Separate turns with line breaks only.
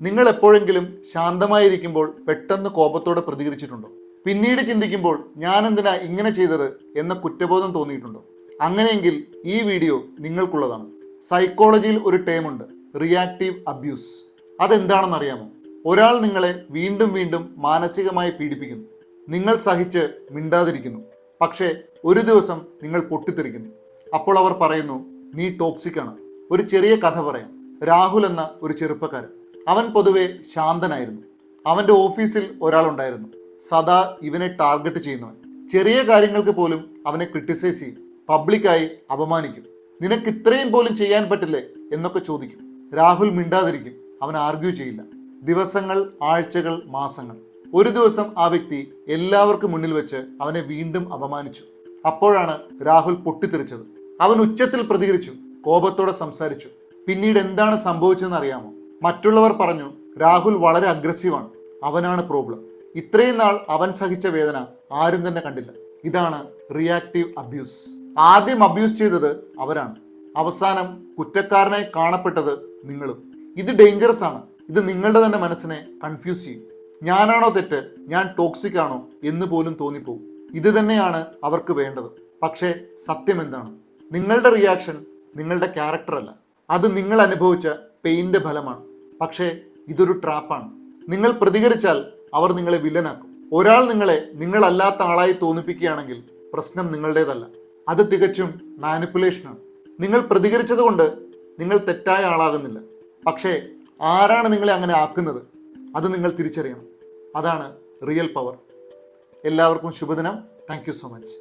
നിങ്ങൾ എപ്പോഴെങ്കിലും ശാന്തമായിരിക്കുമ്പോൾ പെട്ടെന്ന് കോപത്തോടെ പ്രതികരിച്ചിട്ടുണ്ടോ? പിന്നീട് ചിന്തിക്കുമ്പോൾ ഞാൻ എന്തിനാ ഇങ്ങനെ ചെയ്തത് എന്ന കുറ്റബോധം തോന്നിയിട്ടുണ്ടോ? അങ്ങനെയെങ്കിൽ ഈ വീഡിയോ നിങ്ങൾക്കുള്ളതാണ്. സൈക്കോളജിയിൽ ഒരു ടേം ഉണ്ട്, റിയാക്റ്റീവ് അബ്യൂസ്. അതെന്താണെന്ന് അറിയാമോ? ഒരാൾ നിങ്ങളെ വീണ്ടും വീണ്ടും മാനസികമായി പീഡിപ്പിക്കുന്നു. നിങ്ങൾ സഹിച്ച് മിണ്ടാതിരിക്കുന്നു. പക്ഷേ ഒരു ദിവസം നിങ്ങൾ പൊട്ടിത്തെറിക്കുന്നു. അപ്പോൾ അവർ പറയുന്നു, നീ ടോക്സിക് ആണ്. ഒരു ചെറിയ കഥ പറയാം. രാഹുൽ എന്ന ഒരു ചെറുപ്പക്കാരൻ. അവൻ പൊതുവെ ശാന്തനായിരുന്നു. അവൻ്റെ ഓഫീസിൽ ഒരാളുണ്ടായിരുന്നു, സദാ ഇവനെ ടാർഗറ്റ് ചെയ്യുന്നവൻ. ചെറിയ കാര്യങ്ങൾക്ക് പോലും അവനെ ക്രിട്ടിസൈസ് ചെയ്യും, പബ്ലിക്കായി അപമാനിക്കും. നിനക്ക് ഇത്രയും പോലും ചെയ്യാൻ പറ്റില്ലേ എന്നൊക്കെ ചോദിക്കും. രാഹുൽ മിണ്ടാതിരിക്കും, അവൻ ആർഗ്യൂ ചെയ്യില്ല. ദിവസങ്ങൾ, ആഴ്ചകൾ, മാസങ്ങൾ. ഒരു ദിവസം ആ വ്യക്തി എല്ലാവർക്കും മുന്നിൽ വെച്ച് അവനെ വീണ്ടും അപമാനിച്ചു. അപ്പോഴാണ് രാഹുൽ പൊട്ടിത്തെറിച്ചത്. അവൻ ഉച്ചത്തിൽ പ്രതികരിച്ചു, കോപത്തോടെ സംസാരിച്ചു. പിന്നീട് എന്താണ് സംഭവിച്ചതെന്ന് അറിയാമോ? മറ്റുള്ളവർ പറഞ്ഞു, രാഹുൽ വളരെ അഗ്രസീവാണ്, അവനാണ് പ്രോബ്ലം. ഇത്രയും നാൾ അവൻ സഹിച്ച വേദന ആരും തന്നെ കണ്ടില്ല. ഇതാണ് റിയാക്റ്റീവ് അബ്യൂസ്. ആദ്യം അബ്യൂസ് ചെയ്തത് അവരാണ്, അവസാനം കുറ്റക്കാരനായി കാണപ്പെട്ടത് നിങ്ങളും. ഇത് ഡേഞ്ചറസ് ആണ്. ഇത് നിങ്ങളുടെ തന്നെ മനസ്സിനെ കൺഫ്യൂസ് ചെയ്യും. ഞാനാണോ തെറ്റ്, ഞാൻ ടോക്സിക് ആണോ എന്ന് പോലും തോന്നിപ്പോകും. ഇത് തന്നെയാണ് അവർക്ക് വേണ്ടത്. പക്ഷേ സത്യം എന്താണ്? നിങ്ങളുടെ റിയാക്ഷൻ നിങ്ങളുടെ ക്യാരക്ടർ അല്ല, അത് നിങ്ങൾ അനുഭവിച്ച പെയിൻ്റെ ഫലമാണ്. പക്ഷേ ഇതൊരു ട്രാപ്പാണ്. നിങ്ങൾ പ്രതികരിച്ചാൽ അവർ നിങ്ങളെ വില്ലനാക്കും. ഒരാൾ നിങ്ങളെ നിങ്ങളല്ലാത്ത ആളായി തോന്നിപ്പിക്കുകയാണെങ്കിൽ പ്രശ്നം നിങ്ങളുടേതല്ല, അത് തികച്ചും മാനിപ്പുലേഷനാണ്. നിങ്ങൾ പ്രതികരിച്ചത് കൊണ്ട് നിങ്ങൾ തെറ്റായ ആളാകുന്നില്ല. പക്ഷേ ആരാണ് നിങ്ങളെ അങ്ങനെ ആക്കുന്നത്, അത് നിങ്ങൾ തിരിച്ചറിയണം. അതാണ് റിയൽ പവർ. എല്ലാവർക്കും ശുഭദിനം. Thank you so much.